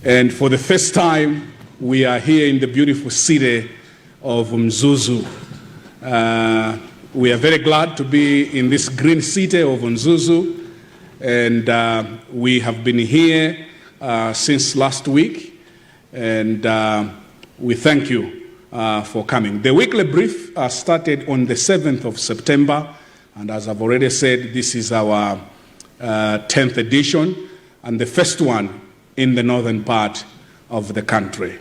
And for the first time, we are here in the beautiful city of Mzuzu. We are very glad to be in this green city of Mzuzu, and we have been here since last week, and we thank you for coming. The weekly brief started on the 7th of September, and as I've already said, this is our 10th edition, and the first one in the northern part of the country.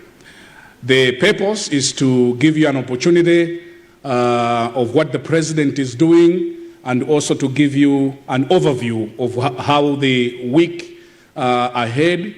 The purpose is to give you an opportunity of what the president is doing, and also to give you an overview of how the week ahead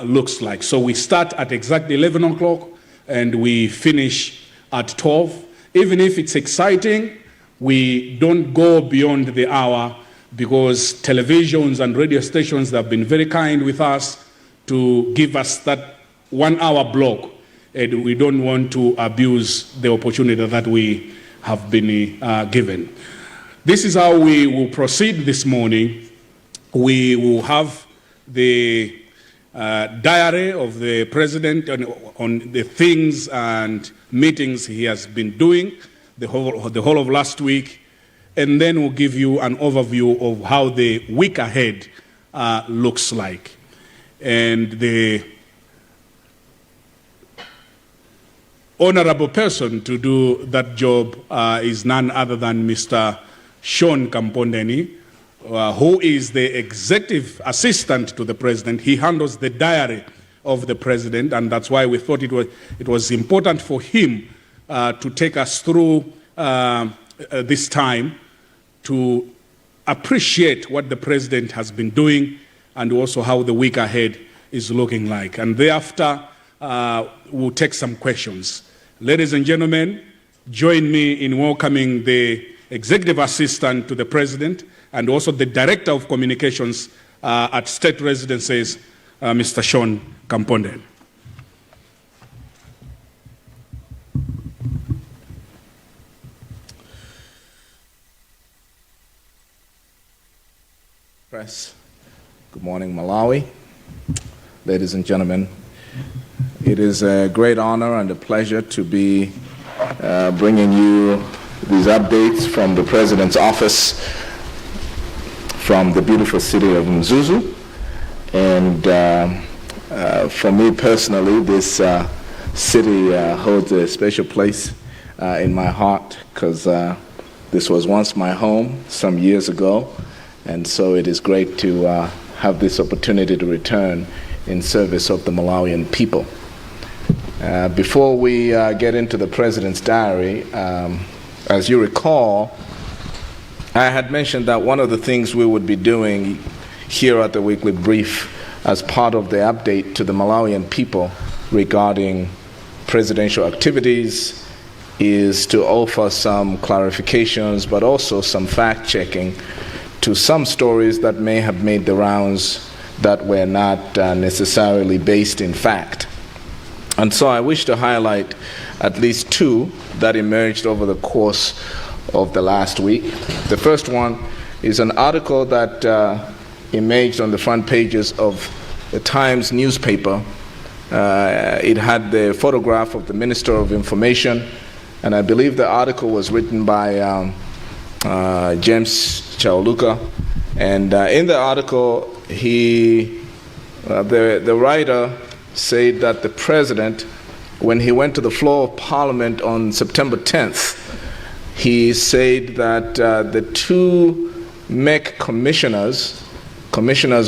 looks like. So we start at exactly 11 o'clock and we finish at 12. Even if it's exciting, we don't go beyond the hour, because televisions and radio stations have been very kind with us to give us that 1 hour block, and we don't want to abuse the opportunity that we have been given. This is how we will proceed this morning. We will have the diary of the president on the things and meetings he has been doing the whole of last week, and then we'll give you an overview of how the week ahead looks like. And the honorable person to do that job is none other than Mr. Sean Kampondeni, who is the executive assistant to the president. He handles the diary of the president, and that's why we thought it was important for him to take us through this time to appreciate what the president has been doing and also how the week ahead is looking like. And thereafter, we'll take some questions. Ladies and gentlemen, join me in welcoming the executive assistant to the president and also the director of communications at state residences, Mr. Sean Kamponde. Press. Good morning, Malawi. Ladies and gentlemen, it is a great honor and a pleasure to be bringing you these updates from the President's office from the beautiful city of Mzuzu. And for me personally, this city holds a special place in my heart, because this was once my home some years ago. And so it is great to have this opportunity to return in service of the Malawian people. Before we get into the President's diary, as you recall, I had mentioned that one of the things we would be doing here at the weekly brief as part of the update to the Malawian people regarding presidential activities is to offer some clarifications, but also some fact-checking to some stories that may have made the rounds that were not necessarily based in fact. And so I wish to highlight at least two that emerged over the course of the last week. The first one is an article that emerged on the front pages of the Times newspaper. It had the photograph of the Minister of Information, and I believe the article was written by James Chauluka, and in the article, the writer said that the president, when he went to the floor of Parliament on September 10th, he said that the two MEC commissioners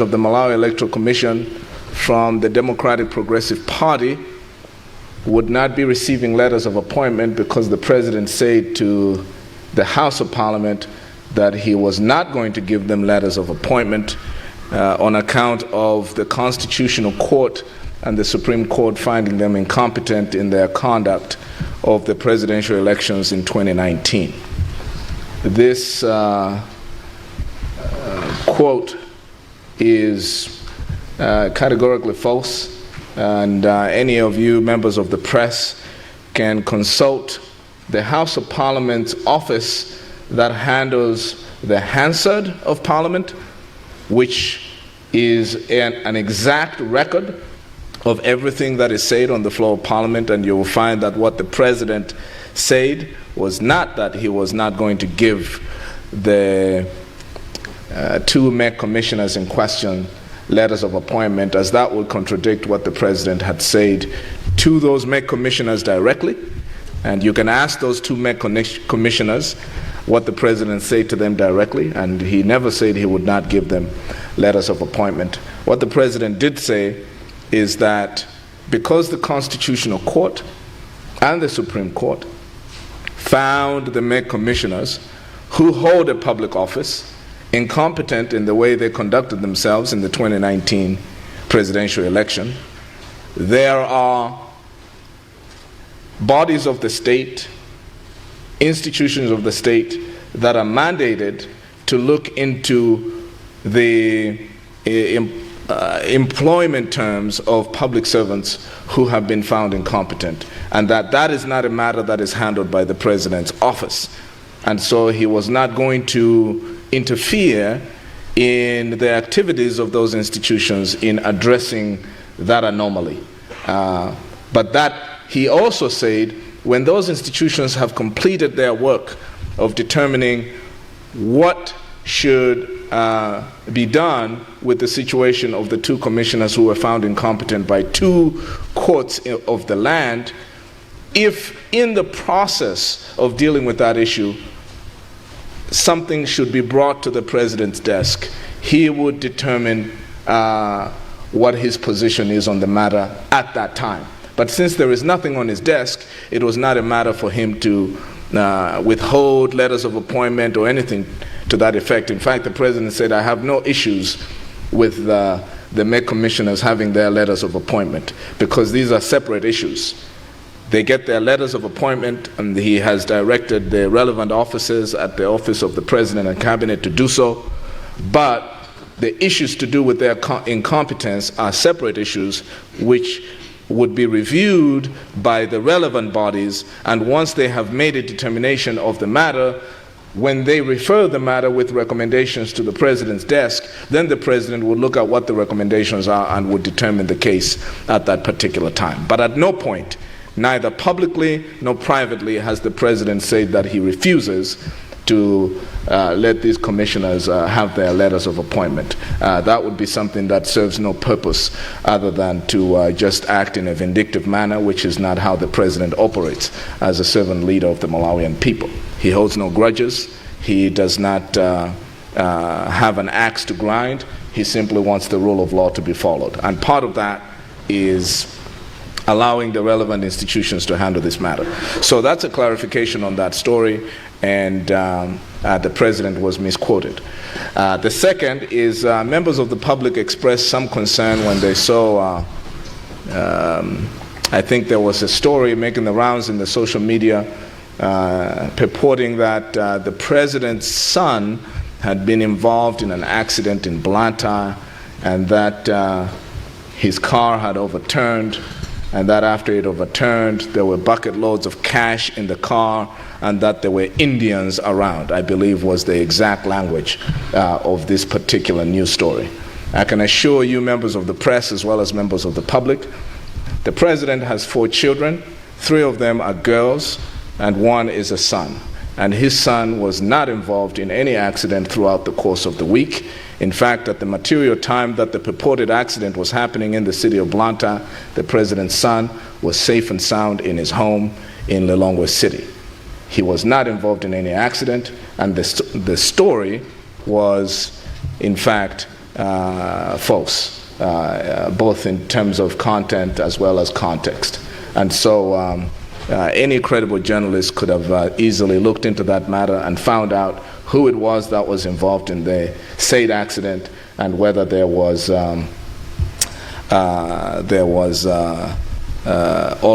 of the Malawi Electoral Commission from the Democratic Progressive Party would not be receiving letters of appointment, because the president said to the House of Parliament that he was not going to give them letters of appointment on account of the Constitutional Court and the Supreme Court finding them incompetent in their conduct of the presidential elections in 2019. This quote is categorically false, and any of you members of the press can consult the House of Parliament's office that handles the Hansard of Parliament, which is an exact record of everything that is said on the floor of Parliament, and you will find that what the President said was not that he was not going to give the two MEC commissioners in question letters of appointment, as that would contradict what the President had said to those MEC commissioners directly. And you can ask those two MEC commissioners what the President said to them directly, and he never said he would not give them letters of appointment. What the President did say is that because the Constitutional Court and the Supreme Court found the MEC commissioners who hold a public office incompetent in the way they conducted themselves in the 2019 presidential election, there are bodies of the state, institutions of the state that are mandated to look into the employment terms of public servants who have been found incompetent, and that is not a matter that is handled by the President's office. And so he was not going to interfere in the activities of those institutions in addressing that anomaly. But that, he also said, when those institutions have completed their work of determining what should be done with the situation of the two commissioners who were found incompetent by two courts of the land, if in the process of dealing with that issue something should be brought to the President's desk, he would determine what his position is on the matter at that time. But since there is nothing on his desk, it was not a matter for him to withhold letters of appointment or anything to that effect. In fact, the President said, I have no issues with the MEC commissioners having their letters of appointment, because these are separate issues. They get their letters of appointment, and he has directed the relevant officers at the office of the President and Cabinet to do so. But the issues to do with their incompetence are separate issues, which would be reviewed by the relevant bodies, and once they have made a determination of the matter, when they refer the matter with recommendations to the President's desk, then the President would look at what the recommendations are and would determine the case at that particular time. But at no point, neither publicly nor privately, has the President said that he refuses to let these commissioners have their letters of appointment. That would be something that serves no purpose other than to just act in a vindictive manner, which is not how the President operates as a servant leader of the Malawian people. He holds no grudges. He does not have an axe to grind. He simply wants the rule of law to be followed. And part of that is allowing the relevant institutions to handle this matter. So that's a clarification on that story, and the President was misquoted. The second is members of the public expressed some concern when they saw, I think there was a story making the rounds in the social media purporting that the President's son had been involved in an accident in Blantyre, and that his car had overturned, and that after it overturned, there were bucket loads of cash in the car, and that there were Indians around, I believe was the exact language of this particular news story. I can assure you, members of the press as well as members of the public, the President has 4 children. 3 of them are girls, and 1 is a son. And his son was not involved in any accident throughout the course of the week. In fact, at the material time that the purported accident was happening in the city of Blantyre, the President's son was safe and sound in his home in Lilongwe City. He was not involved in any accident, and the story was, in fact, false, both in terms of content as well as context. And so any credible journalist could have easily looked into that matter and found out who it was that was involved in the said accident, and whether there was all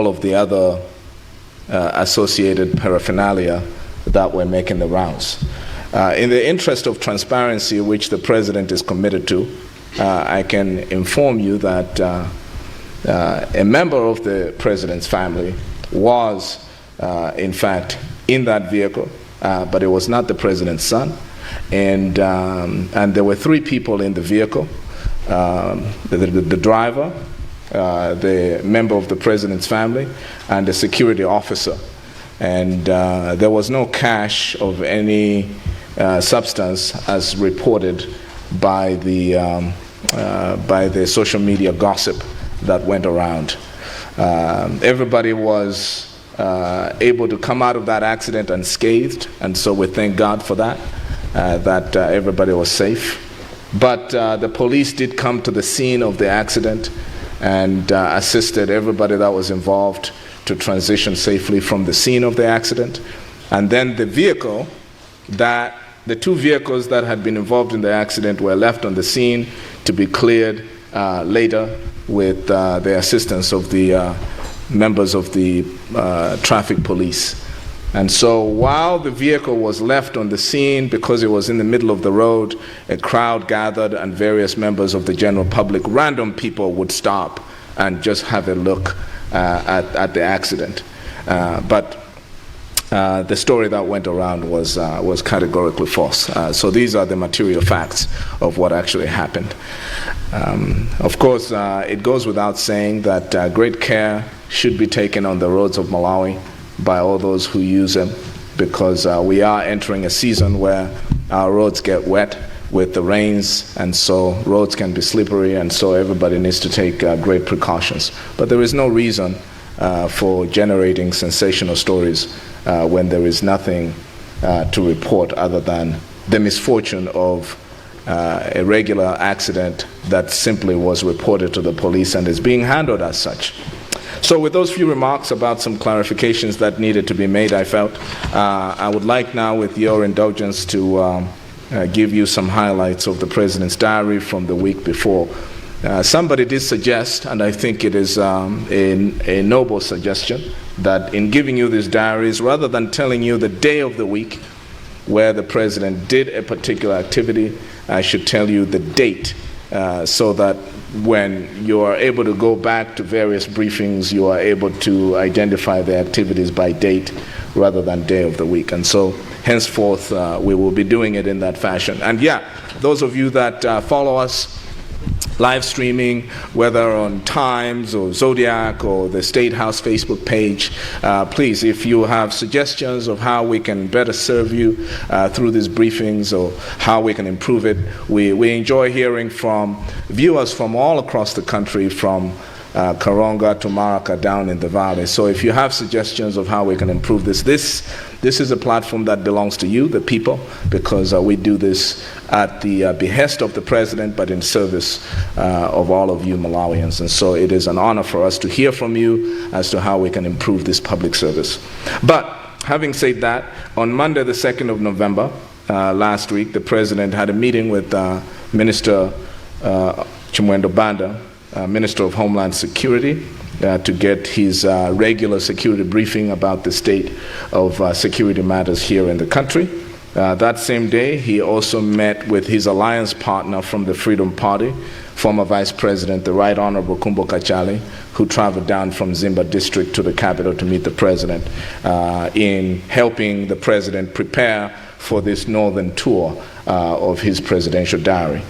of the other associated paraphernalia that were making the rounds. In the interest of transparency, which the President is committed to, I can inform you that a member of the President's family was, in fact, in that vehicle, but it was not the President's son. And there were 3 people in the vehicle, the driver, the member of the president's family, and the security officer. And there was no cache of any substance as reported by the social media gossip that went around. Everybody was able to come out of that accident unscathed, and so we thank God for that, that everybody was safe. But the police did come to the scene of the accident and assisted everybody that was involved to transition safely from the scene of the accident. And then the two vehicles that had been involved in the accident were left on the scene to be cleared later with the assistance of the members of the traffic police. And so while the vehicle was left on the scene, because it was in the middle of the road, a crowd gathered and various members of the general public, random people, would stop and just have a look at the accident. But the story that went around was categorically false. So these are the material facts of what actually happened. Of course, it goes without saying that great care should be taken on the roads of Malawi by all those who use them, because we are entering a season where our roads get wet with the rains, and so roads can be slippery, and so everybody needs to take great precautions. But there is no reason for generating sensational stories when there is nothing to report other than the misfortune of a regular accident that simply was reported to the police and is being handled as such. So with those few remarks about some clarifications that needed to be made, I felt I would like now, with your indulgence, to give you some highlights of the President's diary from the week before. Somebody did suggest, and I think it is a noble suggestion, that in giving you these diaries, rather than telling you the day of the week where the President did a particular activity, I should tell you the date, so that when you are able to go back to various briefings, you are able to identify the activities by date rather than day of the week. And so henceforth, we will be doing it in that fashion. And yeah, those of you that follow us live streaming, whether on Times or Zodiac or the State House Facebook page, please, if you have suggestions of how we can better serve you through these briefings or how we can improve it, we enjoy hearing from viewers from all across the country, from Karonga to Maraka down in the valley. So if you have suggestions of how we can improve this is a platform that belongs to you, the people, because we do this at the behest of the President, but in service of all of you Malawians. And so it is an honor for us to hear from you as to how we can improve this public service. But having said that, on Monday the 2nd of November, last week, the President had a meeting with Minister Chimwendo Banda, Minister of Homeland Security, to get his regular security briefing about the state of security matters here in the country. That same day, he also met with his alliance partner from the Freedom Party, former Vice President, the Right Honorable Kumbo Kachali, who traveled down from Zimba District to the capital to meet the President in helping the President prepare for this northern tour of his presidential diary.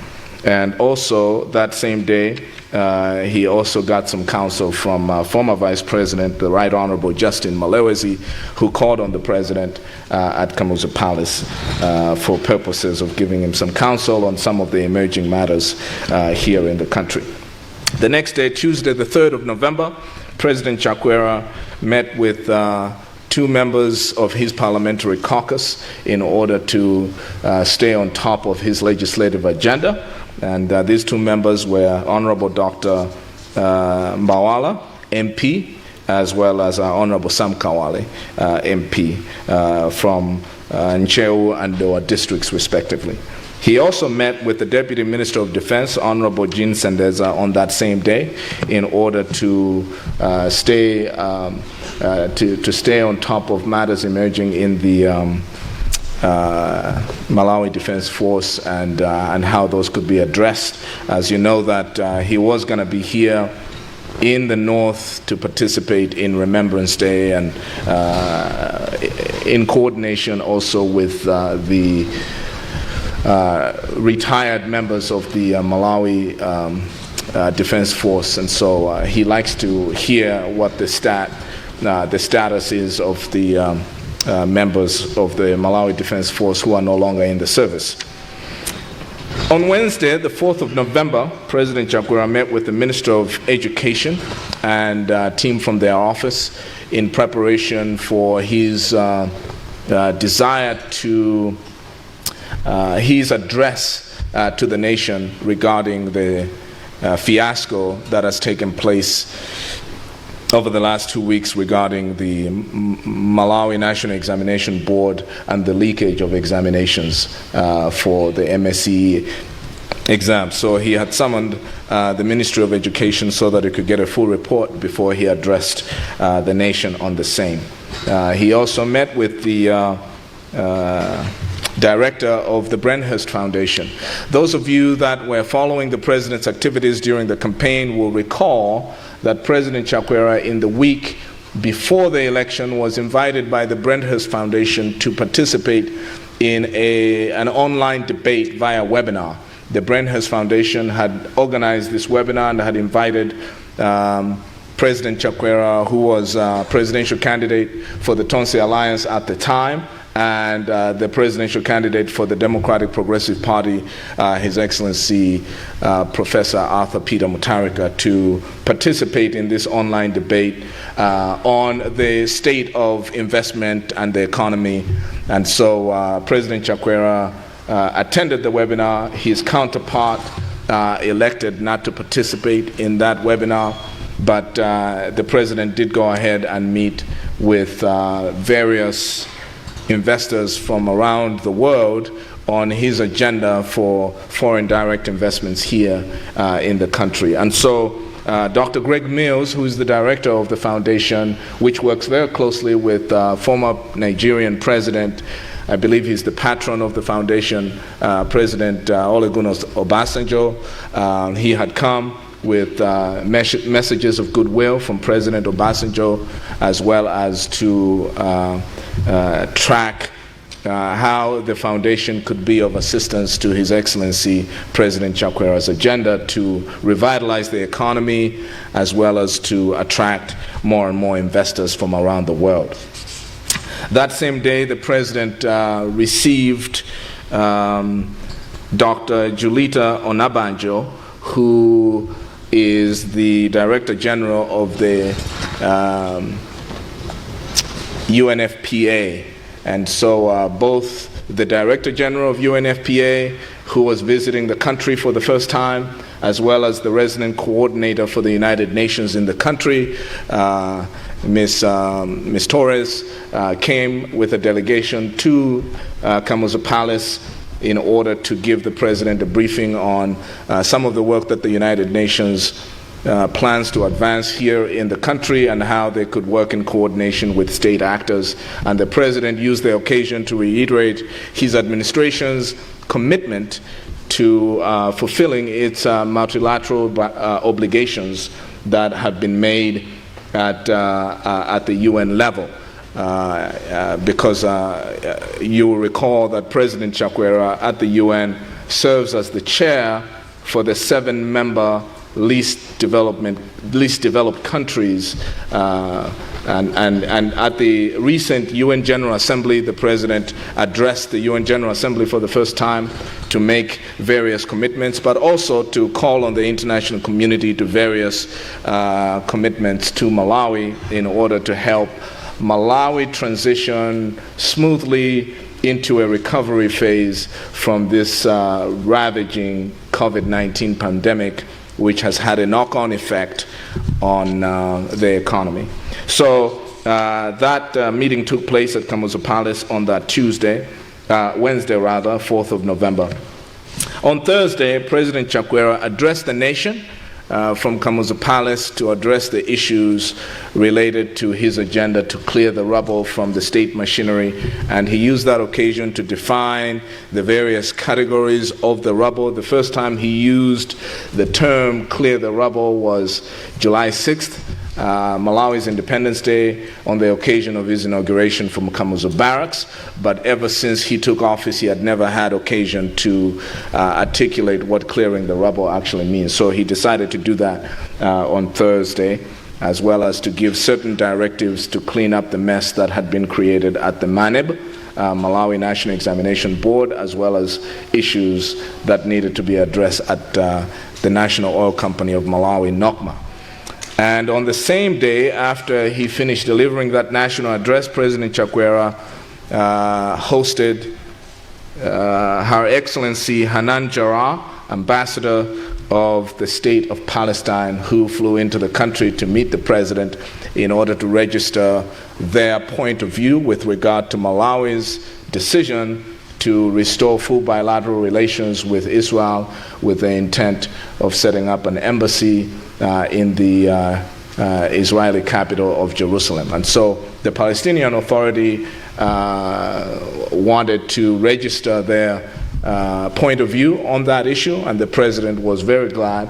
And also, that same day, he also got some counsel from former Vice President, the Right Honorable Justin Malewezi, who called on the President at Kamuzu Palace for purposes of giving him some counsel on some of the emerging matters here in the country. The next day, Tuesday, the 3rd of November, President Chakwera met with two members of his parliamentary caucus in order to stay on top of his legislative agenda. And these two members were Honorable Dr. Mbawala, MP, as well as Honorable Sam Kawale, MP, from Ncheu and Doa districts, respectively. He also met with the Deputy Minister of Defense, Honorable Jean Sendeza, on that same day in order to stay on top of matters emerging in the Malawi Defense Force and how those could be addressed. As you know, that he was going to be here in the north to participate in Remembrance Day, and in coordination also with the retired members of the Malawi Defense Force, and so he likes to hear what the status is of the members of the Malawi Defense Force who are no longer in the service. On Wednesday, the 4th of November, President Chakwera met with the Minister of Education and a team from their office in preparation for his desire to his address to the nation regarding the fiasco that has taken place over the last 2 weeks regarding the Malawi National Examination Board and the leakage of examinations for the MSc exam. So he had summoned the Ministry of Education so that he could get a full report before he addressed the nation on the same. He also met with the director of the Brenhurst Foundation. Those of you that were following the president's activities during the campaign will recall that President Chakwera, in the week before the election, was invited by the Brenhurst Foundation to participate in an online debate via webinar. The Brenhurst Foundation had organized this webinar and had invited President Chakwera, who was presidential candidate for the Tonse Alliance at the time, and the presidential candidate for the Democratic Progressive Party, His Excellency Professor Arthur Peter Mutharika, to participate in this online debate on the state of investment and the economy. And so President Chakwera attended the webinar. His counterpart elected not to participate in that webinar, but the president did go ahead and meet with various investors from around the world on his agenda for foreign direct investments here in the country. And so Dr. Greg Mills, who is the director of the foundation, which works very closely with former Nigerian president, I believe he's the patron of the foundation, President Olusegun Obasanjo. He had come with messages of goodwill from President Obasanjo, as well as to track how the foundation could be of assistance to His Excellency President Chakwera's agenda to revitalize the economy, as well as to attract more and more investors from around the world. That same day, the president received Dr. Julita Onabanjo, who is the Director General of the UNFPA. And so both the Director General of UNFPA, who was visiting the country for the first time, as well as the resident coordinator for the United Nations in the country, Ms. Torres, came with a delegation to Kamuzu Palace in order to give the president a briefing on some of the work that the United Nations plans to advance here in the country and how they could work in coordination with state actors. And the president used the occasion to reiterate his administration's commitment to fulfilling its multilateral obligations that have been made at the UN level. Because you will recall that President Chakwera at the UN serves as the chair for the 7-member least developed countries, and at the recent UN General Assembly, the president addressed the UN General Assembly for the first time to make various commitments, but also to call on the international community to various commitments to Malawi in order to help Malawi transition smoothly into a recovery phase from this ravaging COVID-19 pandemic, which has had a knock-on effect on the economy. So that meeting took place at Kamuzu Palace on that Wednesday, 4th of November. On Thursday, President Chakwera addressed the nation from Kamuzu Palace to address the issues related to his agenda to clear the rubble from the state machinery, and he used that occasion to define the various categories of the rubble. The first time he used the term clear the rubble was July 6th Malawi's Independence Day on the occasion of his inauguration from Kamuzu Barracks, but ever since he took office, he had never had occasion to articulate what clearing the rubble actually means. So he decided to do that on Thursday, as well as to give certain directives to clean up the mess that had been created at the MANEB, Malawi National Examination Board, as well as issues that needed to be addressed at the National Oil Company of Malawi, NOCMA. And on the same day, after he finished delivering that national address, President Chakwera hosted Her Excellency Hanan Jarrah, Ambassador of the State of Palestine, who flew into the country to meet the President in order to register their point of view with regard to Malawi's decision to restore full bilateral relations with Israel with the intent of setting up an embassy in the Israeli capital of Jerusalem. And so the Palestinian Authority wanted to register their point of view on that issue, and the President was very glad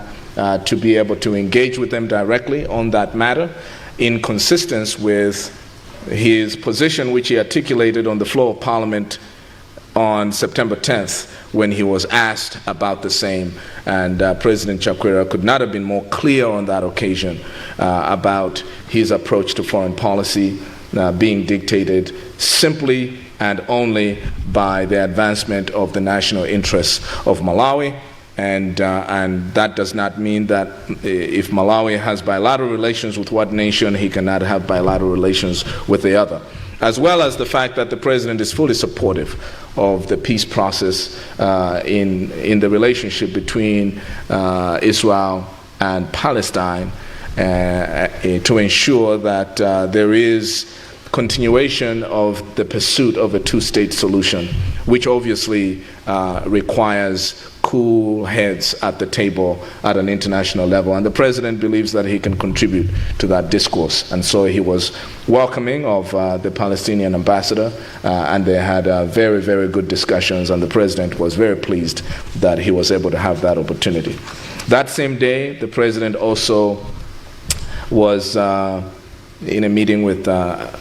to be able to engage with them directly on that matter, in consistence with his position, which he articulated on the floor of Parliament on September 10th, when he was asked about the same. And President Chakwera could not have been more clear on that occasion about his approach to foreign policy being dictated simply and only by the advancement of the national interests of Malawi. And that does not mean that if Malawi has bilateral relations with one nation, he cannot have bilateral relations with the other. As well as the fact that the President is fully supportive of the peace process in the relationship between Israel and Palestine to ensure that there is continuation of the pursuit of a two-state solution, which obviously requires cool heads at the table at an international level. And the President believes that he can contribute to that discourse. And so he was welcoming of the Palestinian ambassador, and they had very, very good discussions, and the President was very pleased that he was able to have that opportunity. That same day, the President also was in a meeting with the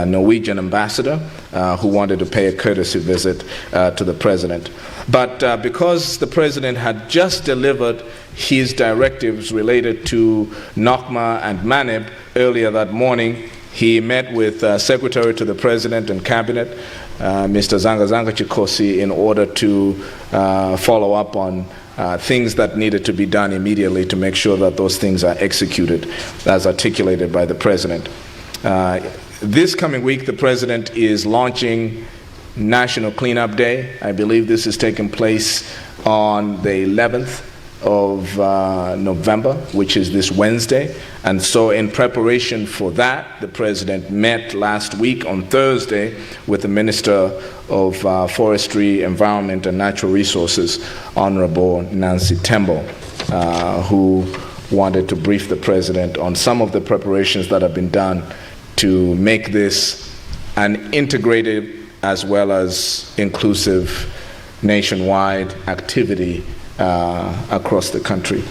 Norwegian ambassador, who wanted to pay a courtesy visit to the President. But because the President had just delivered his directives related to NOCMA and MANEB earlier that morning, he met with Secretary to the President and Cabinet, Mr. Zanga Chikosi, in order to follow up on things that needed to be done immediately to make sure that those things are executed as articulated by the President. This coming week, the President is launching National Cleanup Day. I believe this is taking place on the 11th of November, which is this Wednesday. And so in preparation for that, the President met last week on Thursday with the Minister of Forestry, Environment and Natural Resources, Honorable Nancy Tembo, who wanted to brief the President on some of the preparations that have been done to make this an integrated as well as inclusive nationwide activity across the country.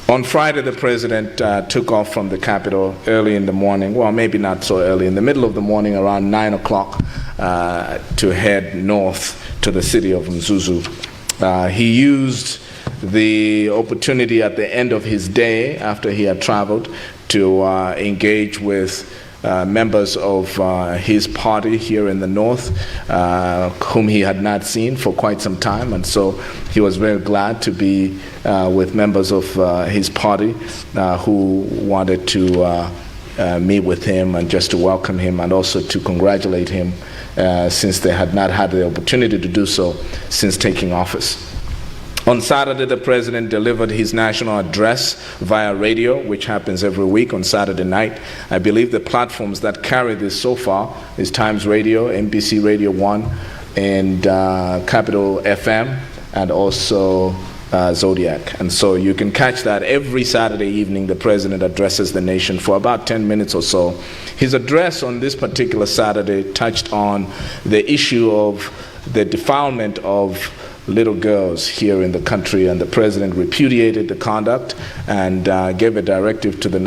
On Friday, the President took off from the capital early in the morning, well, maybe not so early, in the middle of the morning, around 9 o'clock, to head north to the city of Mzuzu. He used the opportunity at the end of his day, after he had traveled, to engage with members of his party here in the north, whom he had not seen for quite some time. And so he was very glad to be with members of his party who wanted to meet with him and just to welcome him and also to congratulate him since they had not had the opportunity to do so since taking office. On Saturday, the President delivered his national address via radio, which happens every week on Saturday night. I believe the platforms that carry this so far is Times Radio, MBC Radio 1, and Capital FM, and also Zodiak. And so you can catch that every Saturday evening. The President addresses the nation for about 10 minutes or so. His address on this particular Saturday touched on the issue of the defilement of little girls here in the country, and the president repudiated the conduct and gave a directive to the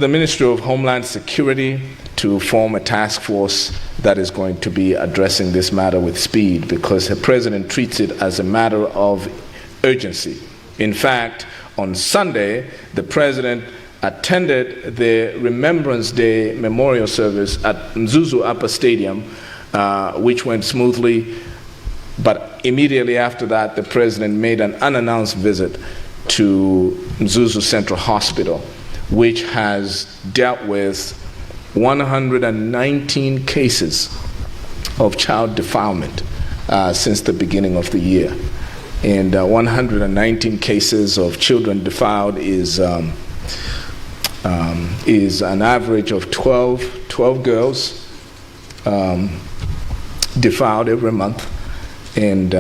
Ministry of Homeland Security to form a task force that is going to be addressing this matter with speed, because the president treats it as a matter of urgency. In fact, on Sunday, the president attended the Remembrance Day memorial service at Mzuzu Upper Stadium, which went smoothly. But immediately after that, the president made an unannounced visit to Mzuzu Central Hospital, which has dealt with 119 cases of child defilement since the beginning of the year. And 119 cases of children defiled is an average of 12 girls defiled every month, and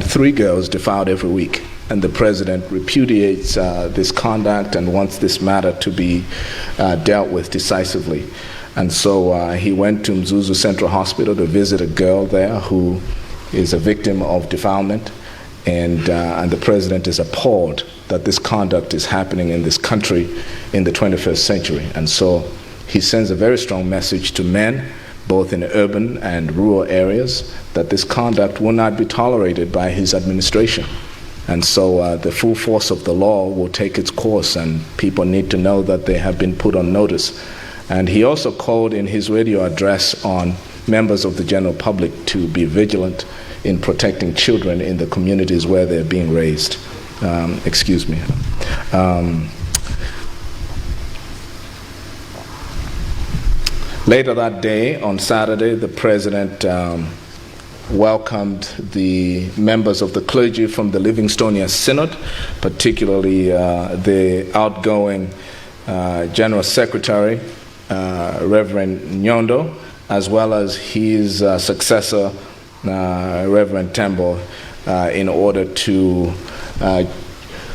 3 girls defiled every week. And the president repudiates this conduct and wants this matter to be dealt with decisively. And so he went to Mzuzu Central Hospital to visit a girl there who is a victim of defilement. And the president is appalled that this conduct is happening in this country in the 21st century. And so he sends a very strong message to men, both in urban and rural areas, that this conduct will not be tolerated by his administration. And so the full force of the law will take its course, and people need to know that they have been put on notice. And he also called in his radio address on members of the general public to be vigilant in protecting children in the communities where they're being raised. Later that day, on Saturday, the president welcomed the members of the clergy from the Livingstonia Synod, particularly the outgoing General Secretary, Reverend Nyondo, as well as his successor, Reverend Tembo, in order to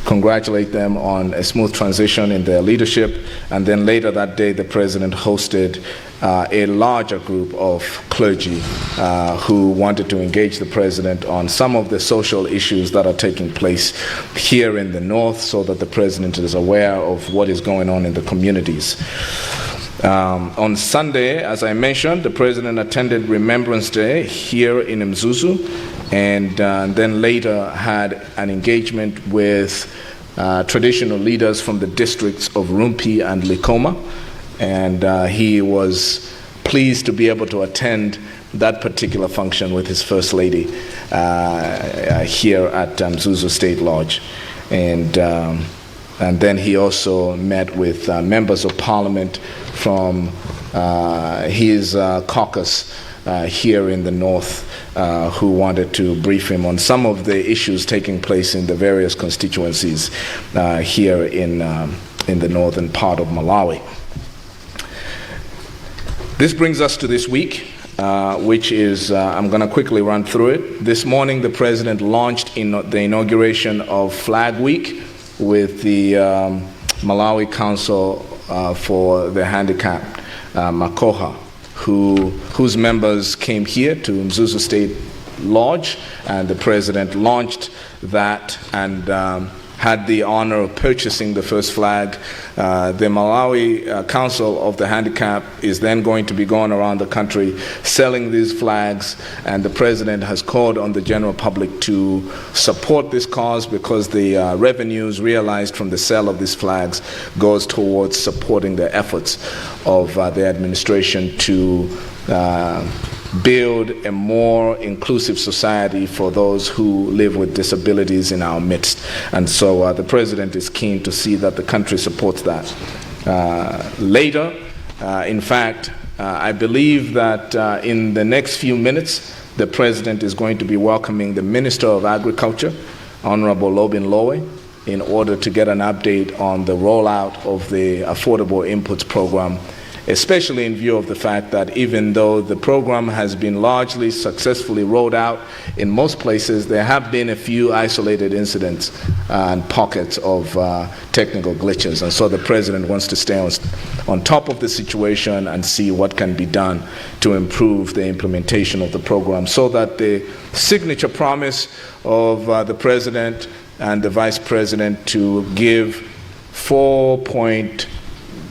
congratulate them on a smooth transition in their leadership. And then later that day, the president hosted a larger group of clergy who wanted to engage the president on some of the social issues that are taking place here in the north, so that the president is aware of what is going on in the communities. On Sunday, as I mentioned, the president attended Remembrance Day here in Mzuzu, and then later had an engagement with traditional leaders from the districts of Rumpi and Likoma, and he was pleased to be able to attend that particular function with his First Lady here at Mzuzu State Lodge. And then he also met with members of parliament from his caucus here in the north, who wanted to brief him on some of the issues taking place in the various constituencies here in the northern part of Malawi. This brings us to this week, which is, I'm going to quickly run through it. This morning, the president launched the inauguration of Flag Week with the Malawi Council for the Handicapped, Makoha, whose members came here to Mzuzu State Lodge, and the president launched that and had the honor of purchasing the first flag. The Malawi Council of the Handicapped is then going to be going around the country selling these flags, and the president has called on the general public to support this cause, because the revenues realized from the sale of these flags goes towards supporting the efforts of the administration to build a more inclusive society for those who live with disabilities in our midst. And so the president is keen to see that the country supports that. Later, in fact, I believe that in the next few minutes, the president is going to be welcoming the Minister of Agriculture, Honorable Lobin Lowe, in order to get an update on the rollout of the Affordable Inputs Program especially in view of the fact that even though the program has been largely successfully rolled out in most places, there have been a few isolated incidents and pockets of technical glitches. And so the President wants to stay on top of the situation and see what can be done to improve the implementation of the program so that the signature promise of the President and the Vice President to give 4.2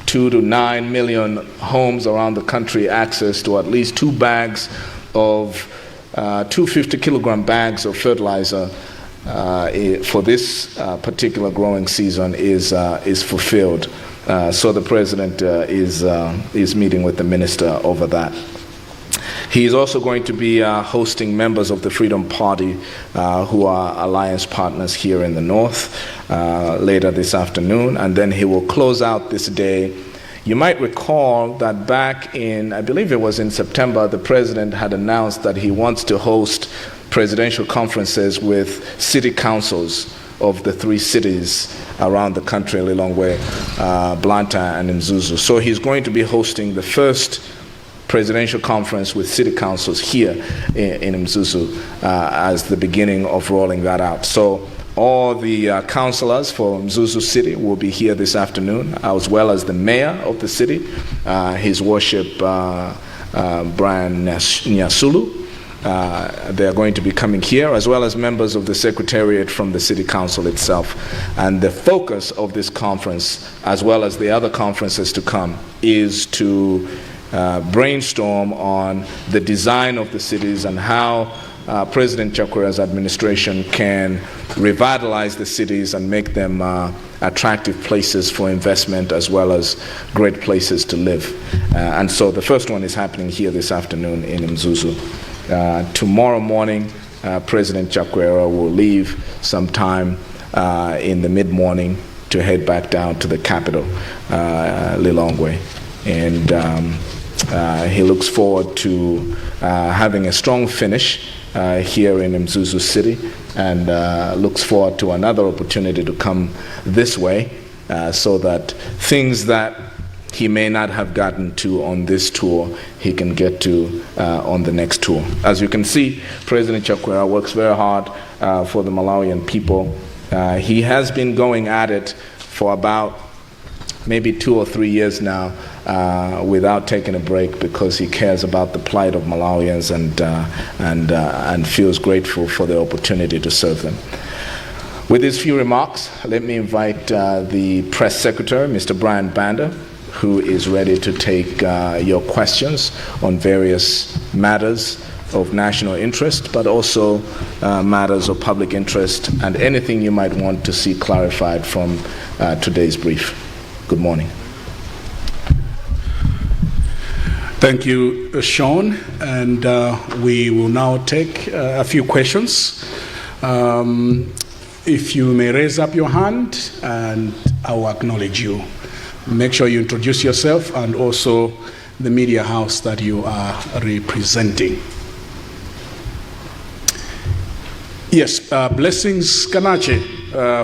to 9 million homes around the country access to at least 2 bags of 250-kilogram bags of fertilizer for this particular growing season is fulfilled. So the President is meeting with the Minister over that. He is also going to be hosting members of the Freedom Party who are alliance partners here in the North later this afternoon, and then he will close out this day. You might recall that back in, I believe it was in September, the President had announced that he wants to host presidential conferences with city councils of the 3 cities around the country, Lilongwe, Blantyre, and Mzuzu. So he's going to be hosting the first presidential conference with city councils here in Mzuzu as the beginning of rolling that out. So all the councillors for Mzuzu City will be here this afternoon, as well as the mayor of the city, His Worship Brian Nyasulu. They are going to be coming here, as well as members of the Secretariat from the City Council itself. And the focus of this conference, as well as the other conferences to come, is to brainstorm on the design of the cities and how President Chakwera's administration can revitalize the cities and make them attractive places for investment as well as great places to live. And so the first one is happening here this afternoon in Mzuzu. Tomorrow morning, President Chakwera will leave sometime in the mid-morning to head back down to the capital, Lilongwe. And he looks forward to having a strong finish here in Mzuzu City, and looks forward to another opportunity to come this way so that things that he may not have gotten to on this tour, he can get to on the next tour. As you can see, President Chakwera works very hard for the Malawian people. He has been going at it for about maybe 2 or 3 years now without taking a break, because he cares about the plight of Malawians and feels grateful for the opportunity to serve them. With these few remarks, let me invite the Press Secretary, Mr. Brian Banda, who is ready to take your questions on various matters of national interest, but also matters of public interest and anything you might want to see clarified from today's brief. Good morning. Thank you, Sean. And we will now take a few questions. If you may raise up your hand, and I will acknowledge you. Make sure you introduce yourself and also the media house that you are representing. Yes, Blessings Kanache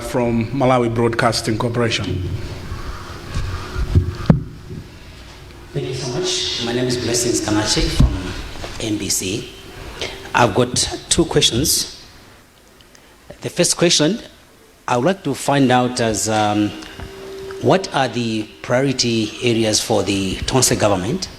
from Malawi Broadcasting Corporation. Thank you so much. My name is Blessings Kanache from NBC. I've got 2 questions. The first question, I would like to find out as what are the priority areas for the Tonse government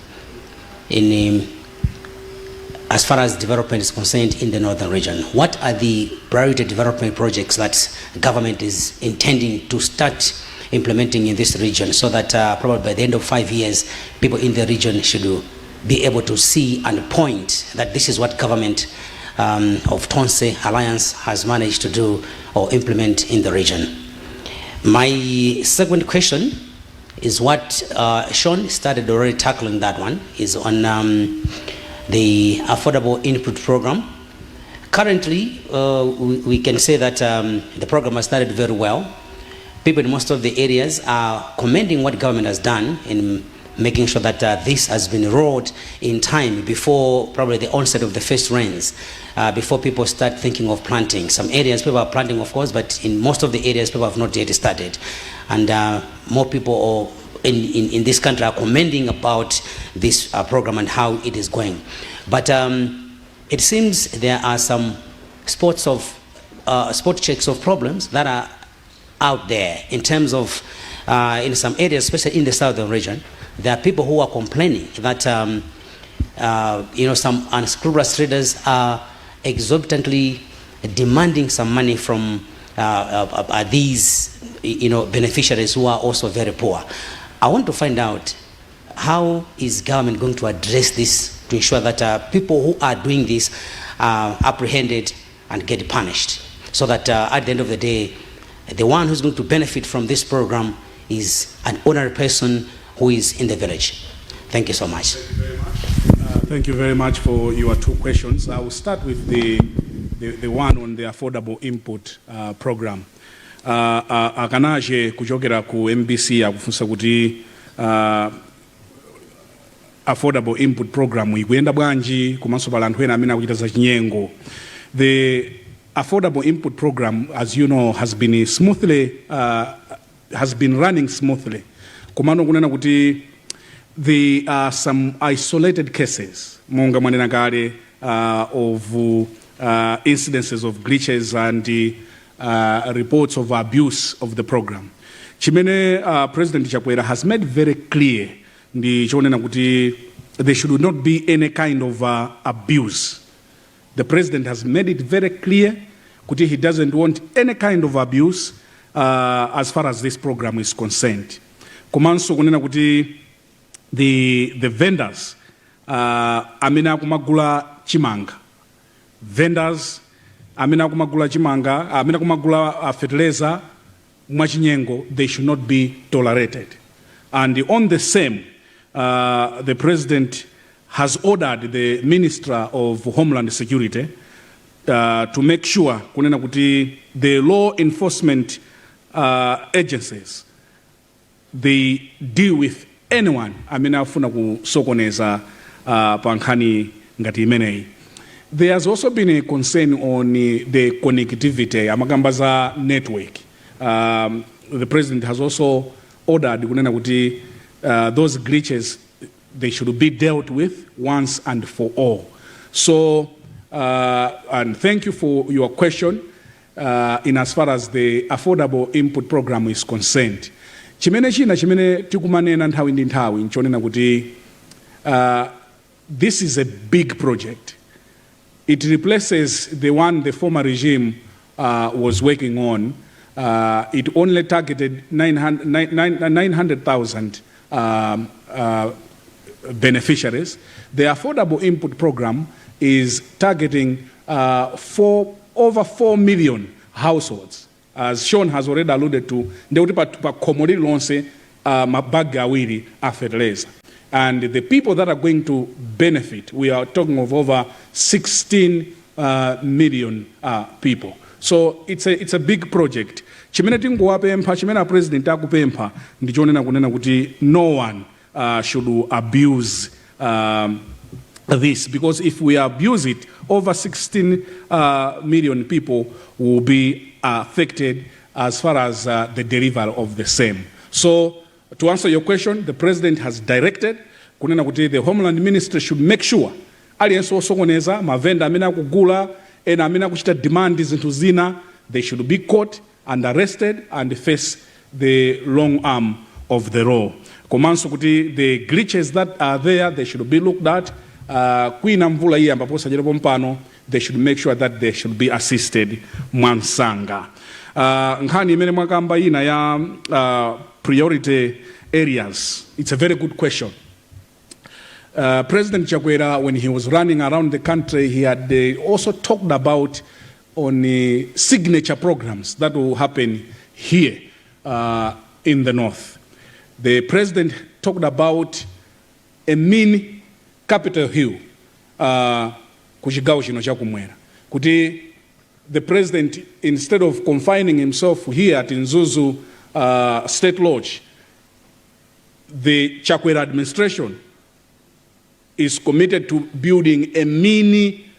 as far as development is concerned in the northern region? What are the priority development projects that government is intending to start implementing in this region, so that probably by the end of 5 years, people in the region should be able to see and point that this is what government of Tonse Alliance has managed to do or implement in the region? My second question is what Sean started already tackling, that one is on the Affordable Input Program. Currently, we can say that the program has started very well. People in most of the areas are commending what government has done in making sure that this has been rolled in time before probably the onset of the first rains, before people start thinking of planting. Some areas people are planting, of course, but in most of the areas people have not yet started. And more people, or in this country are commending about this program and how it is going. But it seems there are some spot checks of problems that are out there in terms of in some areas, especially in the southern region. There are people who are complaining that some unscrupulous traders are exorbitantly demanding some money from these beneficiaries who are also very poor. I want to find out, how is government going to address this to ensure that people who are doing this are apprehended and get punished, so that at the end of the day, the one who's going to benefit from this program is an ordinary person who is in the village. Thank you so much. Thank you very much for your two questions. I will start with the one on the affordable input program. Akanaje kuchokera ku MBC akufunsa kuti affordable input program ikuyenda bwanji komanso pala anthu ena amene akuchita za chinyengo. The affordable input program, as you know, has been running smoothly. Komano kunena kuti there are some isolated cases monga mwanena kale of incidences of glitches and reports of abuse of the program. Chimene President Chakwera has made very clear ndi chonena kuti there should not be any kind of abuse. The President has made it very clear kuti he doesn't want any kind of abuse as far as this program is concerned. Komanso kunena kuti the vendors amene akumagula chimanga, vendors amene akumagula chimanga, amene akumagula fertilizer mwachinyengo, they should not be tolerated. And on the same, the President has ordered the Minister of Homeland Security to make sure kunena kuti the law enforcement agencies, they deal with anyone amene afuna kusokoneza pa nkhani ngati imeneyi. There has also been a concern on the connectivity, amakambaza network. The President has also ordered kunena kuti those glitches, they should be dealt with once and for all. So, and thank you for your question in as far as the affordable input program is concerned. Chimene china chimene tikumanena nthawi ndi nthawi nchonena kuti this is a big project. It replaces the one the former regime was working on. It only targeted 900,000 beneficiaries. The affordable input program is targeting over 4 million households. As Sean has already alluded to, ndeuti pa komodi lonse mabagi awiri a fertilizer. And the people that are going to benefit, we are talking of over 16 million people. So it's a big project. Chimene tinguwapempha, chimene President akupempha, ndichonena kunena kuti no one should abuse this, because if we abuse it, over 16 million people will be affected as far as the delivery of the same. So, to answer your question, the President has directed kunena kuti the Homeland Ministry should make sure aliyense osokoneza mavenda amene akugula ena amene akuchita demand zinthu zina, they should be caught and arrested and face the long arm of the law. Komanso kuti the glitches that are there, they should be looked at. Kuina mvula hii ambapo sajelepo mpano, they should make sure that they should be assisted mwansanga. Nkhani imene mwakamba ina ya priority areas, it's a very good question. President Chakwera, when he was running around the country, he had also talked about on signature programs that will happen here in the north. The President talked about a mini Capitol Hill kuchigawo chino chakumwera. Kuti the President, instead of confining himself here at Nzuzu State Lodge, the Chakwera administration is committed to building a mini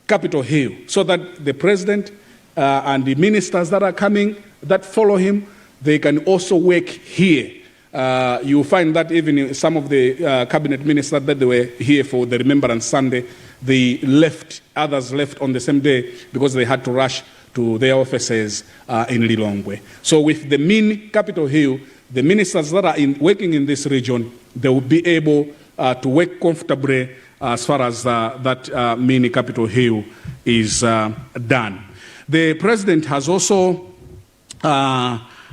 Capitol Hill so that the President and the ministers that are coming, that follow him, they can also work here you find that even some of the cabinet ministers that they were here for the Remembrance Sunday, they left, others left on the same day because they had to rush to their offices in Lilongwe. So with the mean Capitol Hill, the ministers that are working in this region, they will be able to work comfortably as far as that mini Capitol Hill is done. The president has also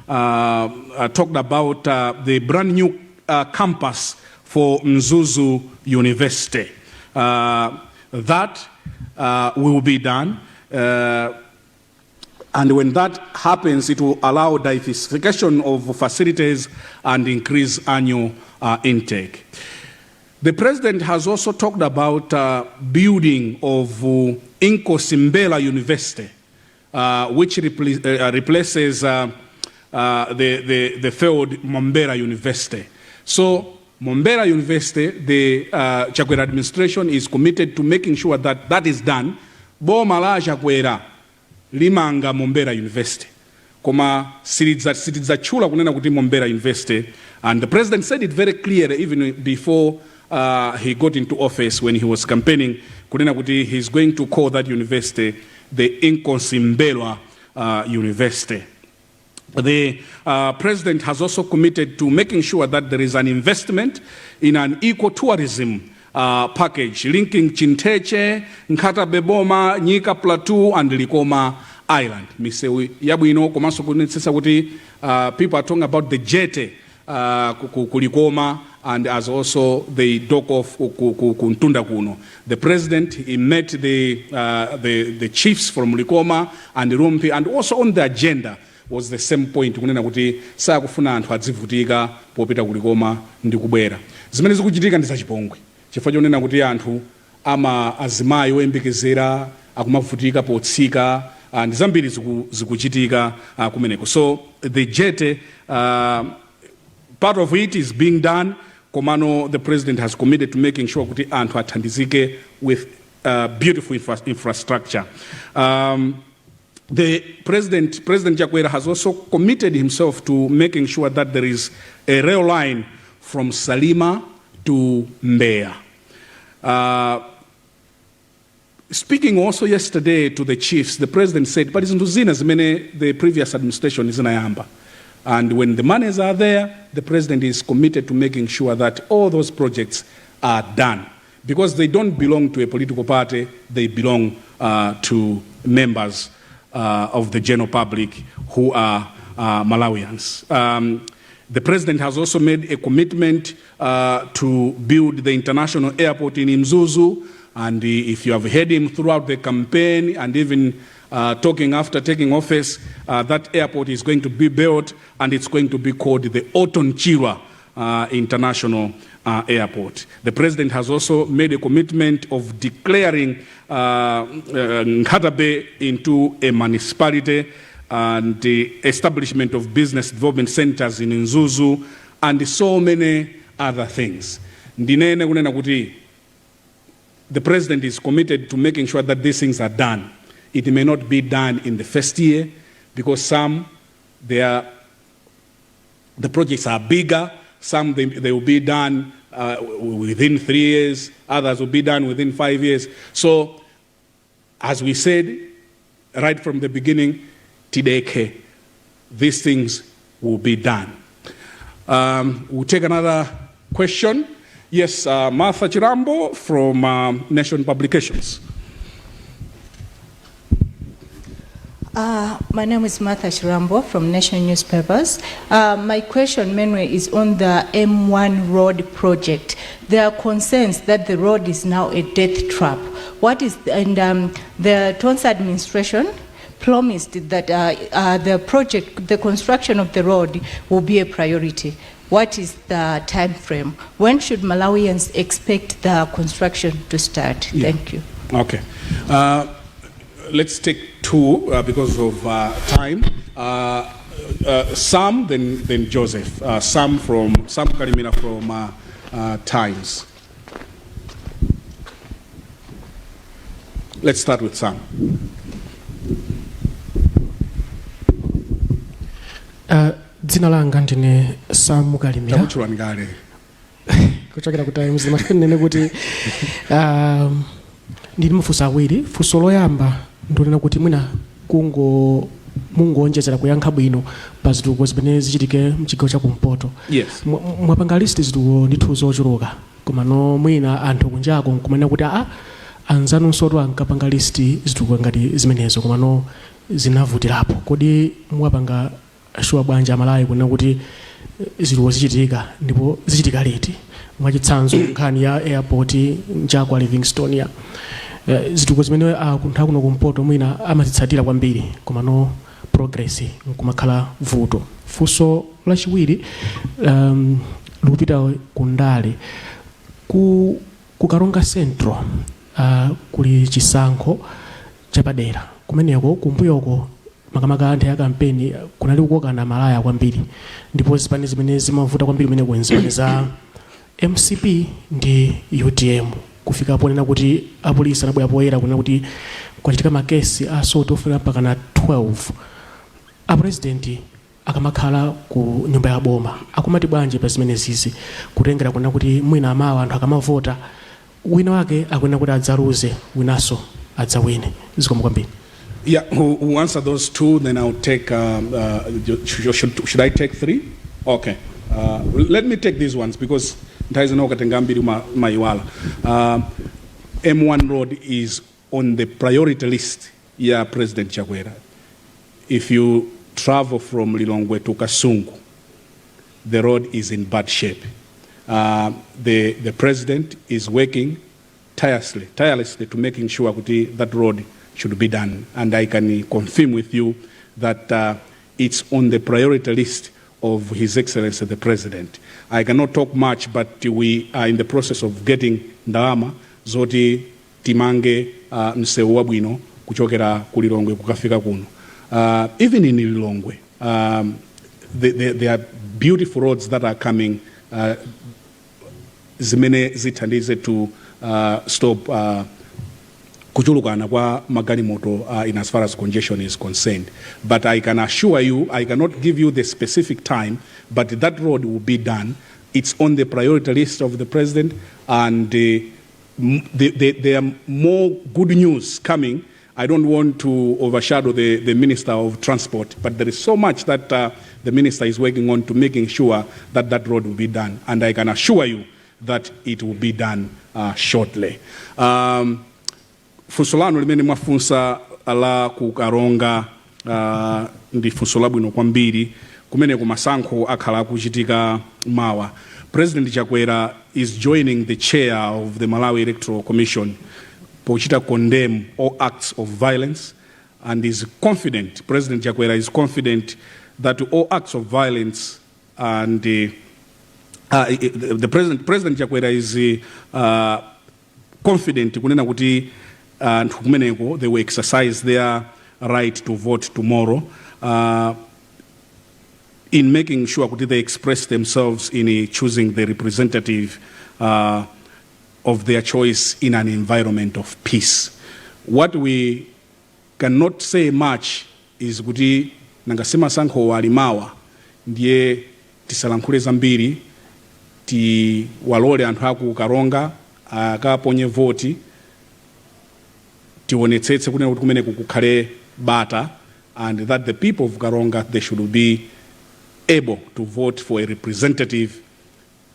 talked about the brand new campus for Mzuzu University. That will be done. And when that happens, it will allow diversification of facilities and increase annual intake. The president has also talked about building of Nkosimbela University, which replaces the failed Mombera University. So Mombera University, the Chakwera administration is committed to making sure that that is done. Bo Malawi Chakwera limanga Mombera University. Koma sitidza chula kunena kuti Mombera University. And the president said it very clearly even before he got into office when he was campaigning. Kunena kuti he's going to call that university the Nkosimbela University. The president has also committed to making sure that there is an investment in an ecotourism package linking Chinteche, Nkata Beboma, Nyika Plateau, and Likoma Island. Misewi yabwino komanso kunetsesa kuti people are talking about the jete kulikoma and as also the dock of Kuntunda Kuno. The president, he met the chiefs from Likoma and Rumpi, and also on the agenda was the same point kunena kuti sakufuna anthu adzivutika popita kulikoma ndi kubwera. Zimene zikuchitika ndi zachipongwe. Chifukwa chonena kuti anthu azimayi oyembekezera akumavutika potsika ndi zambiri zikuchitika kumeneko. So the jete part of it is being done. Komano, the president has committed to making sure kuti anthu athandizike with beautiful infrastructure. The President Chakwera has also committed himself to making sure that there is a rail line from Salima to Mbeya. Speaking also yesterday to the chiefs, the president said, but it's the previous administration is inayamba. And when the monies are there, the president is committed to making sure that all those projects are done. Because they don't belong to a political party, they belong to members of the general public who are Malawians. The president has also made a commitment to build the international airport in Mzuzu. And if you have heard him throughout the campaign and even talking after taking office, that airport is going to be built and it's going to be called the Otonchirwa International Airport. The president has also made a commitment of declaring Nkatabe into a municipality and the establishment of business development centers in Mzuzu and so many other things. Ndinene kunena kuti the president is committed to making sure that these things are done. It may not be done in the first year because some, the projects are bigger. Some they will be done within 3 years. Others will be done within 5 years. So, as we said right from the beginning, Tideke, these things will be done. We'll take another question. Yes, Martha Chirambo from Nation Publications. My name is Martha Chirambo from Nation Newspapers. My question mainly is on the M1 road project. There are concerns that the road is now a death trap. The Tonsa administration promised that the construction of the road will be a priority. What is the time frame? When should Malawians expect the construction to start? Yeah. Thank you. Okay. Let's take two because of time. Sam, then Joseph. Sam Karimina from Times. Let's start with Sam. Dzina langa ndine samukalimira takuchula ngale kuchokera ku Times mafunene kuti ndili mafunso awiri. Funso loyamba ndonena kuti mwina mungonjezera kuyankha bwino pa zitukuko zimene zichitike mchigawo cha kumpoto. Yes. Mwapanga list zitukuko ndithu zochuluka komano mwina anthu kunjako nkumanena kuti anzanu nsoto ankapanga list zitukuko ngati zimenezo komano zinavutirapo. Kodi mwapanga sure bwanji Malawi kunena kuti zitukuko zichitika ndipo zichitika liti? Mwachitsanzo nkhani ya airport nchakwa Livingstone ya zitukuko zimene kuntha kuno kumpoto mwina amazitsatira kwambiri komano progress nkumakhala vuto. Funso lachiwiri likupita kundale ku Karonga Central kuli chisankho chapadera kumeneko kumbuyoko makamaka anthu ya kampeni kunali kukokana malaya kwambiri ndipo zipani zimene zimavuta kwambiri kumene kwenzipani za MCP ndi UTM kufika ponena kuti apolisi anabwera poyera kunena kuti kwachitika makesi asoti ofika mpaka na 12. Apresidenti akamakhala ku nyumba ya boma akumati bwanji pa zimene zizi kutengera kunena kuti mwina amawa anthu akamavota wina wake akunena kuti adzaluze winaso adzawine. Zikomo kwambiri. Yeah, who answer those two, then I'll take, should I take three? Okay. Let me take these ones because M1 road is on the priority list. Yeah, President Chakwera. If you travel from Lilongwe to Kasungu, the road is in bad shape. The president is working tirelessly to making sure that road should be done. And I can confirm with you that it's on the priority list of His Excellency the President. I cannot talk much, but we are in the process of getting Ndalama, Zoti, Timange, Msewu Wabwino, kuchokera kulilongwe kukafika kuno. Even in Lilongwe, there are beautiful roads that are coming. Zimene zitandize to stop kuchulukana kwa magari moto in as far as congestion is concerned. But I can assure you, I cannot give you the specific time, but that road will be done. It's on the priority list of the president, and there are more good news coming. I don't want to overshadow the Minister of Transport, but there is so much that the Minister is working on to making sure that that road will be done. And I can assure you that it will be done shortly. Funso lanu limene mwafunsa ala ku Karonga ndi funso labwino kwambiri kumene kumasankho akhala kuchitika mawa. President Chakwera is joining the chair of the Malawi Electoral Commission pochita condemn all acts of violence and is confident, President Chakwera is confident that all acts of violence and President Chakwera is confident kunena kuti kumeneko they will exercise their right to vote tomorrow in making sure that they express themselves in choosing the representative of their choice in an environment of peace. What we cannot say much is kuti nangasema sankho walimawa ndiye tisalankhule zambiri ti walole anthu aku Karonga akaponye voti tionetsetse kunena kuti kumene kukhale bata, and that the people of Karonga, they should be able to vote for a representative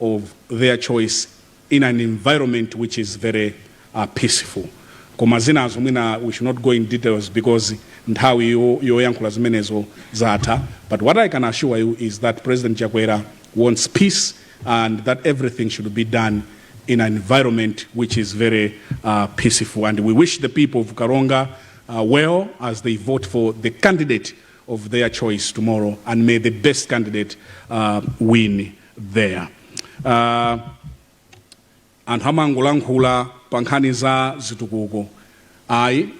of their choice in an environment which is very peaceful. Komazina azumina, we should not go in details because nthawi yoyankhula zimenezo zata. But what I can assure you is that President Chakwera wants peace and that everything should be done in an environment which is very peaceful. And we wish the people of Karonga well as they vote for the candidate of their choice tomorrow, and may the best candidate win there. And hamangulankhula pankhani za zitukuko.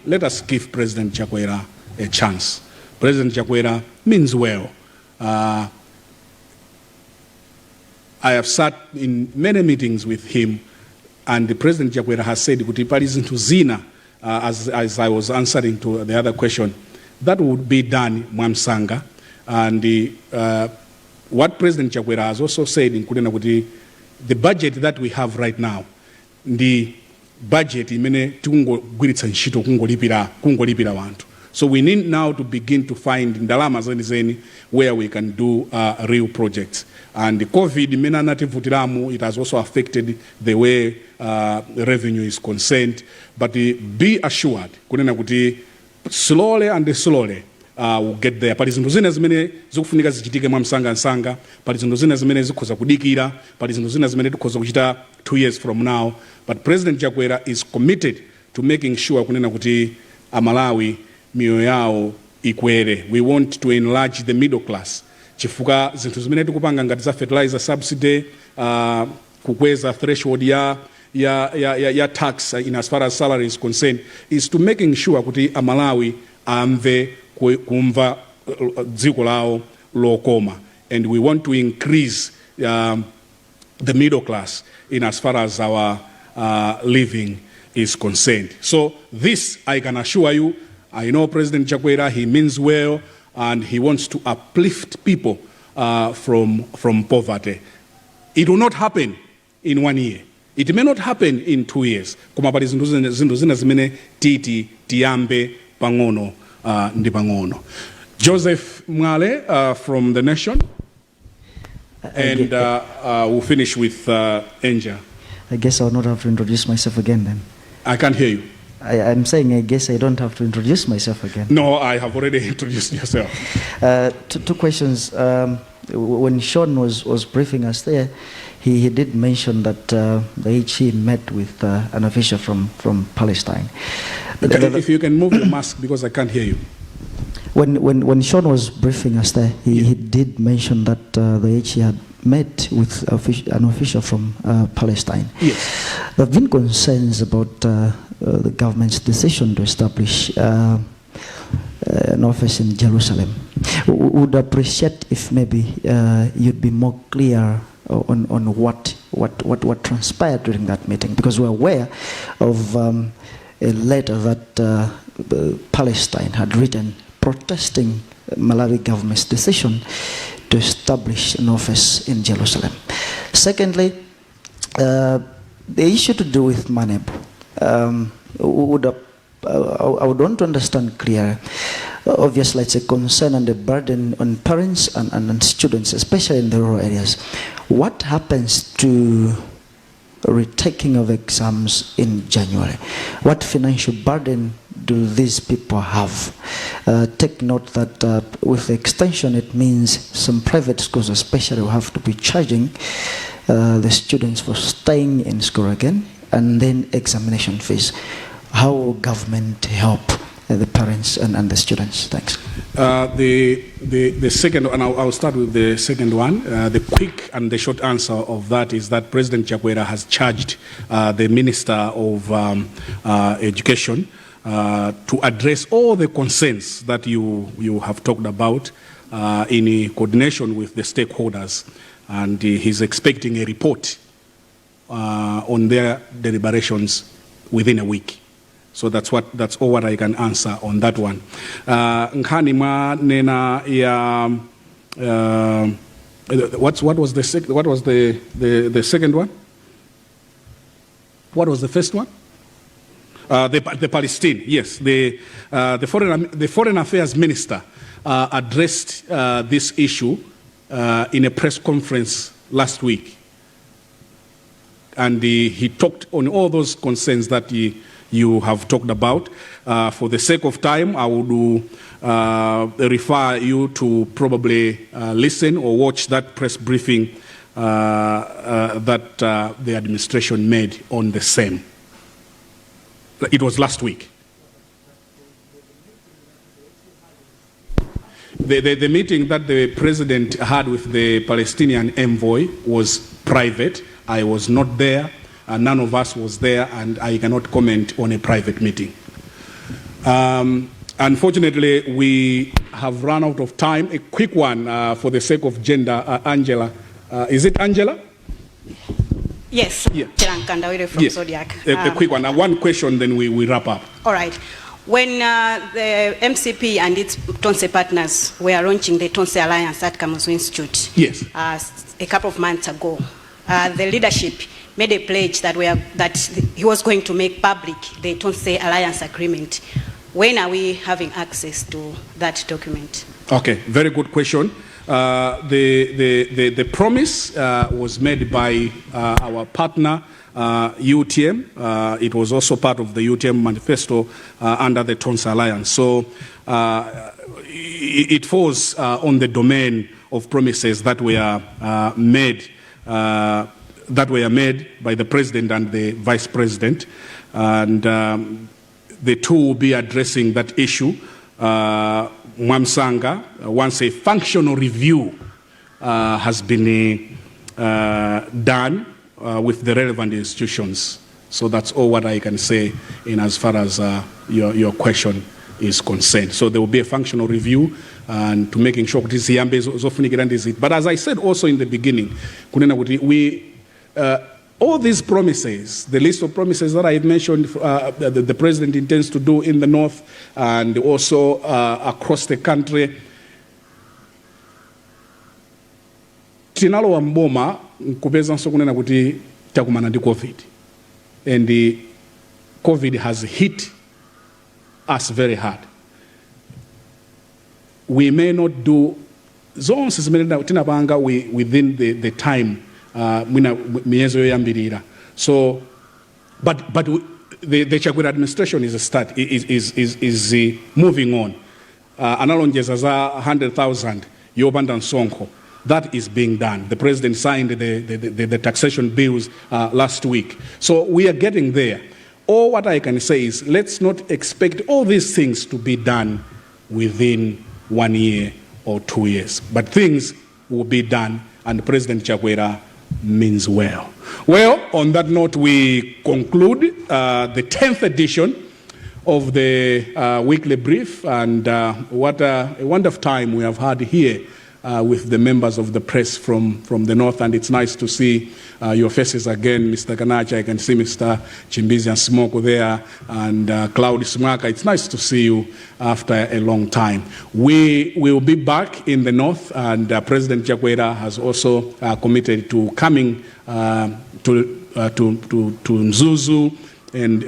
Let us give President Chakwera a chance. President Chakwera means well. I have sat in many meetings with him, and the President Chakwera has said, kuti pali zinthu zina, as I was answering to the other question, that would be done mwamsanga, and what President Chakwera has also said in Kunena kuti the budget that we have right now, the budget imene tikungogwiritsa ntchito kungolipira wanthu. So we need now to begin to find ndalama zenizeni where we can do real projects. And the COVID imene anativutiramu, it has also affected the way revenue is concerned. But be assured, kunena kuti slowly and slowly we'll get there. Pali zinthu zina zimene zikufunika zichitike mwamsanga-nsanga, pali zinthu zina zimene zikhoza kudikira, pali zinthu zina zimene tikhoza kuchita 2 years from now. But President Chakwera is committed to making sure kunena kuti Malawi miyoyo yawo ikwere. We want to enlarge the middle class. Chifuka zinthu zimene tikupanga ngati za fertilizer subsidy, kukweza threshold ya tax in as far as salary is concerned, is to making sure kuti Malawi amve kumva dziko lao lokoma. And we want to increase the middle class in as far as our living is concerned. So this, I can assure you, I know President Chakwera, he means well, and he wants to uplift people from poverty. It will not happen in 1 year. It may not happen in 2 years. Koma pali zinthu zina zimene tiyambe pang'ono ndi pang'ono. Joseph Mwale from The Nation, and we'll finish with Angel. I guess I'll not have to introduce myself again then. I can't hear you. I'm saying I guess I don't have to introduce myself again. No, I have already introduced yourself. Two questions. When Sean was briefing us there, he did mention that the HE met with an official from Palestine. If you can move your mask because I can't hear you. When Sean was briefing us there, he did mention that the HE had met with an official from Palestine. Yes. There have been concerns about the government's decision to establish an office in Jerusalem. Would appreciate if maybe you'd be more clear on what transpired during that meeting, because we're aware of a letter that Palestine had written protesting Malawi government's decision to establish an office in Jerusalem. Secondly, the issue to do with Maneb, I would want to understand clearly. Obviously, it's a concern and a burden on parents and students, especially in the rural areas. What happens to retaking of exams in January? What financial burden do these people have? Take note that with the extension, it means some private schools especially will have to be charging the students for staying in school again, and then examination fees. How will government help the parents and the students? Thanks. The second, and I'll start with the second one. The quick and the short answer of that is that President Chakwera has charged the Minister of Education to address all the concerns that you have talked about in coordination with the stakeholders, and he's expecting a report on their deliberations within a week. So that's all what I can answer on that one. Nkhani ma nena ya what was the second one? What was the first one? The Palestine, yes. The Foreign Affairs Minister addressed this issue in a press conference last week, and he talked on all those concerns that you have talked about. For the sake of time, I would refer you to probably listen or watch that press briefing that the administration made on the same. It was last week. The meeting that the president had with the Palestinian envoy was private. I was not there. None of us was there, and I cannot comment on a private meeting. Unfortunately, we have run out of time. A quick one for the sake of gender. Angela. Is it Angela? Yes. Yeah. From Yes. Zodiac. A quick one. One question, then we wrap up. All right. When the MCP and its Tonse partners were launching the Tonse Alliance at Kamuzu Institute, Yes. A couple of months ago, the leadership made a pledge that he was going to make public the Tonse Alliance agreement. When are we having access to that document? Okay, very good question. The promise was made by our partner, UTM. It was also part of the UTM manifesto under the Tonse Alliance. So it falls on the domain of promises that were made by the president and the vice president, and the two will be addressing that issue. Mwamsanga, once a functional review has been done with the relevant institutions. So that's all what I can say in as far as your question is concerned. So there will be a functional review and to making sure this is. But as I said also in the beginning, we all these promises, the list of promises that I mentioned, the president intends to do in the north and also across the country. Tinalo mboma kupeza nsokunena kuti takumana ndi COVID, and the COVID has hit us very hard. We may not do zonse zimene tinapanga within the time. So, but the Chakwera administration is moving on. Analonjeza za 100,000 yobanda nsonko. That is being done. The president signed the taxation bills last week. So we are getting there. All what I can say is let's not expect all these things to be done within 1 year or 2 years. But things will be done, and President Chakwera means well. Well, on that note, we conclude the 10th edition of the weekly brief, and what a wonderful time we have had here with the members of the press from the north, and it's nice to see your faces again, Mr. Kanacha. I can see Mr. Chimbizi and Smoko there, and Claude Smaka. It's nice to see you after a long time. We will be back in the north, and President Chakwera has also committed to coming to Mzuzu, and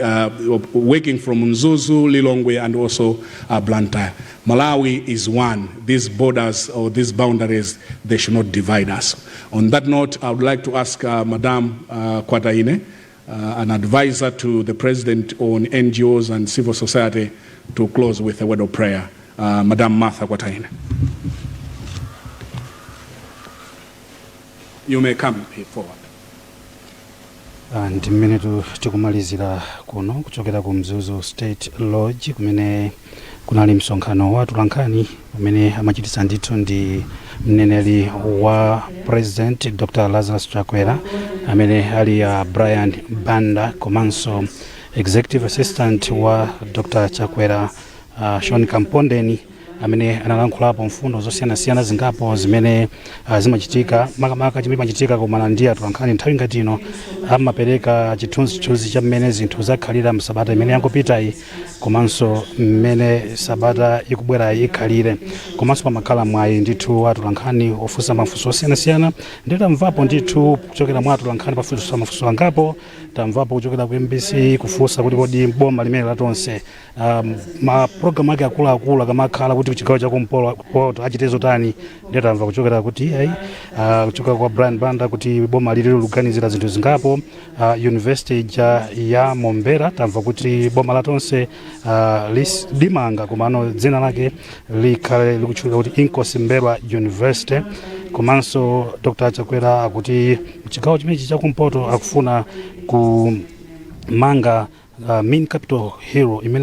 working from Mzuzu, Lilongwe, and also Blantyre. Malawi is one. These borders or these boundaries, they should not divide us. On that note, I would like to ask Madam Kwataine, an advisor to the President on NGOs and civil society, to close with a word of prayer. Madam Martha Kwataine. You may come forward. And mmene tikumalizira kuno kuchokera ku Mzuzu State Lodge kumene kunali msonkhano wa Nkhani umene amachititsa ndithu ndi mneneri wa President Dr. Lazarus Chakwera amene ali Brian Banda, komanso Executive Assistant wa Dr. Chakwera Sean Kampondeni amene analankhulapo mfundo zosiyanasiyana zingapo zimene zimachitika makamaka chimene chimachitika kumana ndi Nkhani nthawi ngati ino. Amapereka chithunzithunzi cha mmene zinthu zakhalira msabata imene yangopitayi, komanso mmene sabata ikubwera ikhalire, komanso pamakhala mwayi ndithu wa Nkhani ofunsa mafunso osiyanasiyana. Ndipo tamvapo ndithu kuchokera mwa Nkhani pafunsa mafunso angapo. Tamvapo kuchokera ku MBC kufunsa kuti kodi boma limene la Tonse ma program ake akuluakulu akamakhala kuti chigawo cha kumpoto achitezo tani. Ndipo tamva kuchokera kuti kuchokera kwa Brian Banda kuti boma lili luganizira zinthu zingapo. University ya Mombera tamva kuti boma la Tonse limanga komano dzina lake likhale likutchulika kuti Inkosi Mberwa University. Komanso Dr. Chakwera akuti chigawo chimenechi chakumpoto akufuna kumanga main capital hero imene